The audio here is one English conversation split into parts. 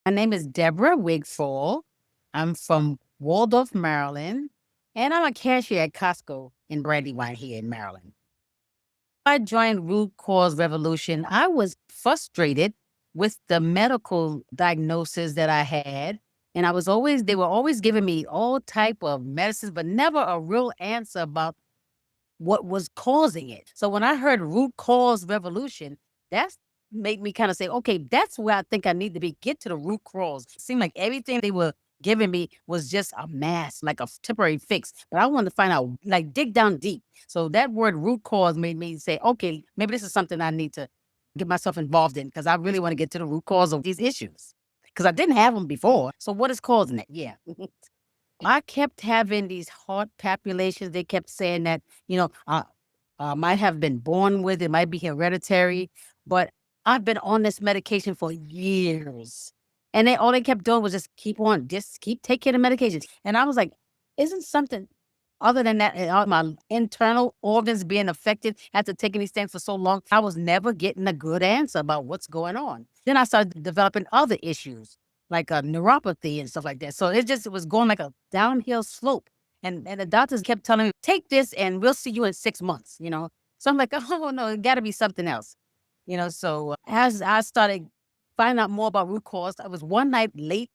My name is Deborah Wigfall. I'm from Waldorf, Maryland, and I'm a cashier at Costco in Brandywine here in Maryland. I joined Root Cause Revolution. I was frustrated with the medical diagnosis that I had. And they were always giving me all type of medicines, but never a real answer about what was causing it. So when I heard root cause revolution, that's made me kind of say, okay, that's where I think I need to be. Get to the root cause. It seemed like everything they were giving me was just a mask, like a temporary fix. But I wanted to find out, like dig down deep. So that word root cause made me say, okay, maybe this is something I need to get myself involved in because I really want to get to the root cause of these issues. Because I didn't have them before. So what is causing it? Yeah. I kept having these heart palpitations. They kept saying that, I might have been born with it, might be hereditary, but I've been on this medication for years. And all they kept doing was just keep taking the medications. And I was like, isn't something other than that, all my internal organs being affected after taking these things for so long? I was never getting a good answer about what's going on. Then I started developing other issues like a neuropathy and stuff like that. So it was going like a downhill slope. And the doctors kept telling me, take this and we'll see you in 6 months. So I'm like, oh no, it gotta be something else. So as I started finding out more about root cause, I was one night late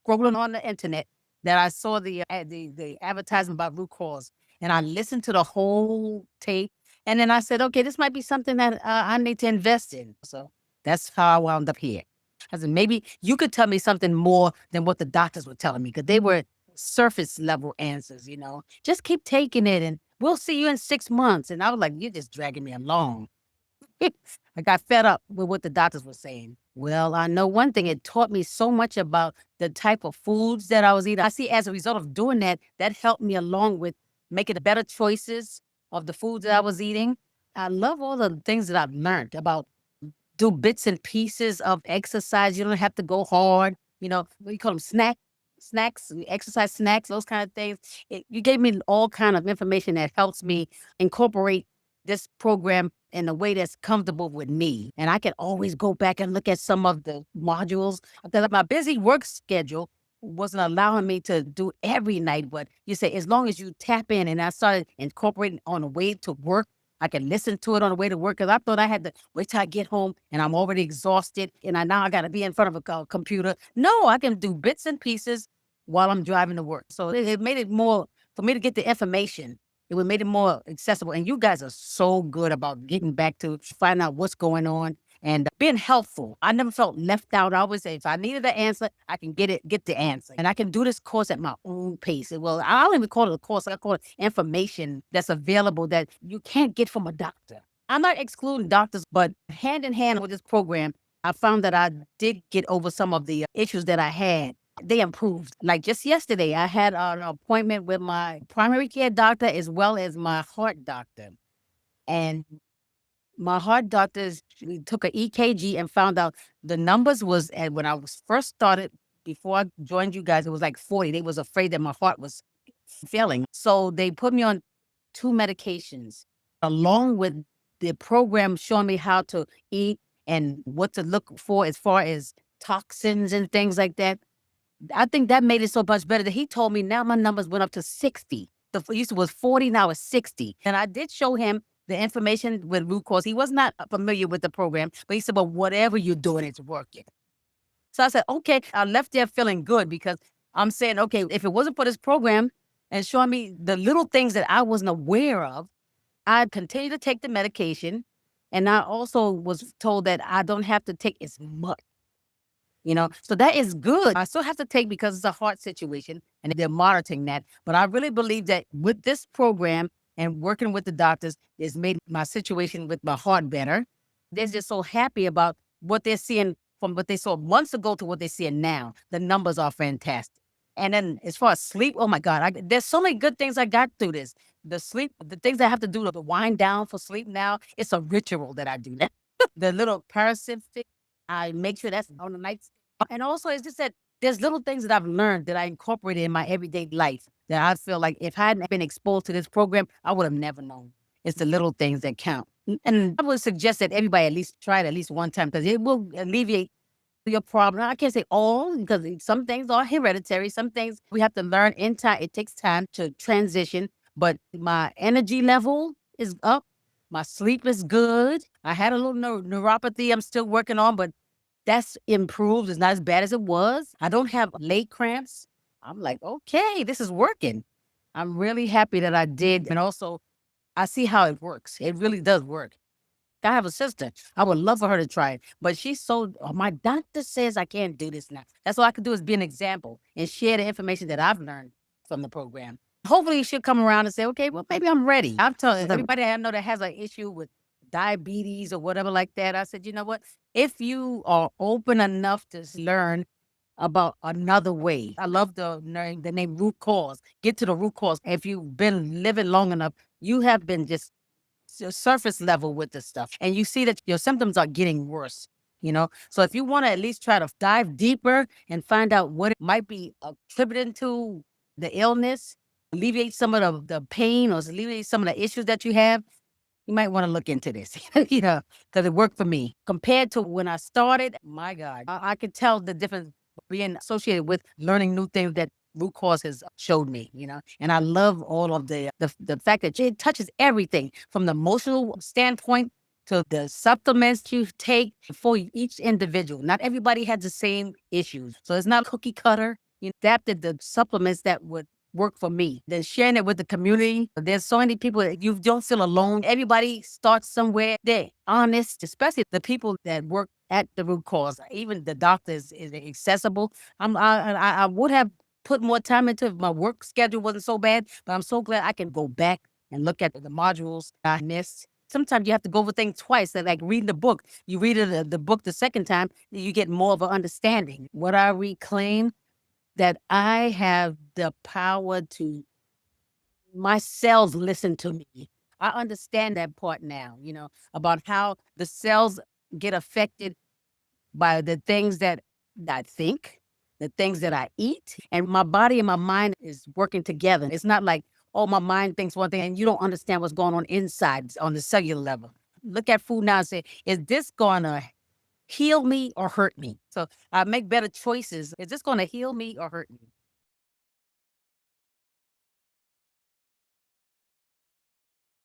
scrolling on the internet that I saw the advertisement about root cause. And I listened to the whole tape. And then I said, okay, this might be something that I need to invest in. So that's how I wound up here. I said, maybe you could tell me something more than what the doctors were telling me because they were surface level answers. Just keep taking it and we'll see you in 6 months. And I was like, you're just dragging me along. I got fed up with what the doctors were saying. Well, I know one thing, it taught me so much about the type of foods that I was eating. I see as a result of doing that, that helped me along with making the better choices of the foods that I was eating. I love all the things that I've learned about do bits and pieces of exercise. You don't have to go hard. What do you call them? Snacks, exercise snacks, those kind of things. You gave me all kind of information that helps me incorporate this program in a way that's comfortable with me. And I can always go back and look at some of the modules because my busy work schedule wasn't allowing me to do every night. But you say, as long as you tap in, and I started incorporating on the way to work, I can listen to it on the way to work because I thought I had to wait till I get home and I'm already exhausted and now I got to be in front of a computer. No, I can do bits and pieces while I'm driving to work. So it made it more for me to get the information. It would made it more accessible. And you guys are so good about getting back to find out what's going on and being helpful. I never felt left out. I always say, if I needed the answer, I can get the answer. And I can do this course at my own pace. Well, I don't even call it a course. I call it information that's available that you can't get from a doctor. I'm not excluding doctors, but hand in hand with this program, I found that I did get over some of the issues that I had. They improved. Like just yesterday, I had an appointment with my primary care doctor as well as my heart doctor. And my heart doctors, we took a EKG and found out the numbers was at when I was first started, before I joined you guys, it was like 40. They was afraid that my heart was failing. So they put me on 2 medications along with the program showing me how to eat and what to look for as far as toxins and things like that. I think that made it so much better that he told me now my numbers went up to 60. The used to was 40, now it's 60. And I did show him the information with root cause. He was not familiar with the program, but he said, well, whatever you're doing, it's working. So I said, okay, I left there feeling good because I'm saying, okay, if it wasn't for this program and showing me the little things that I wasn't aware of, I'd continue to take the medication. And I also was told that I don't have to take as much. So that is good. I still have to take because it's a heart situation and they're monitoring that. But I really believe that with this program and working with the doctors, it's made my situation with my heart better. They're just so happy about what they're seeing from what they saw months ago to what they're seeing now. The numbers are fantastic. And then as far as sleep, oh my God, there's so many good things I got through this. The sleep, the things I have to do to wind down for sleep now, it's a ritual that I do. The little parasympathetic, I make sure that's on the night. And also, it's just that there's little things that I've learned that I incorporated in my everyday life that I feel like if I hadn't been exposed to this program, I would have never known. It's the little things that count. And I would suggest that everybody at least try it at least one time because it will alleviate your problem. I can't say all because some things are hereditary. Some things we have to learn in time. It takes time to transition, but my energy level is up. My sleep is good. I had a little neuropathy I'm still working on, but that's improved. It's not as bad as it was. I don't have late cramps. I'm like, okay, this is working. I'm really happy that I did. And also, I see how it works. It really does work. I have a sister. I would love for her to try it, but she's so, my doctor says I can't do this now. That's all I can do is be an example and share the information that I've learned from the program. Hopefully she'll come around and say, okay, well, maybe I'm ready. I'm telling everybody I know that has an issue with diabetes or whatever like that. I said, you know what? If you are open enough to learn about another way, I love the name root cause. Get to the root cause. If you've been living long enough, you have been just surface level with this stuff. And you see that your symptoms are getting worse. So if you want to at least try to dive deeper and find out what it might be attributed to the illness, alleviate some of the pain or alleviate some of the issues that you have, you might want to look into this, because it worked for me. Compared to when I started, my God, I could tell the difference being associated with learning new things that root cause has showed me. And I love all of the fact that it touches everything from the emotional standpoint to the supplements you take for each individual. Not everybody has the same issues. So it's not cookie cutter. You adapted the supplements that would work for me. Then sharing it with the community. There's so many people that you don't feel alone. Everybody starts somewhere. They're honest, especially the people that work at the root cause. Even the doctors is accessible. I would have put more time into if my work schedule wasn't so bad, but I'm so glad I can go back and look at the modules I missed. Sometimes you have to go over things twice. Like reading the book. You read the book the second time, you get more of an understanding. What I reclaim that I have the power to my cells listen to me. I understand that part now, about how the cells get affected by the things that I think, the things that I eat, and my body and my mind is working together. It's not like, oh, my mind thinks one thing and you don't understand what's going on inside on the cellular level. Look at food now and say, is this going to heal me or hurt me? So I make better choices. Is this going to heal me or hurt me?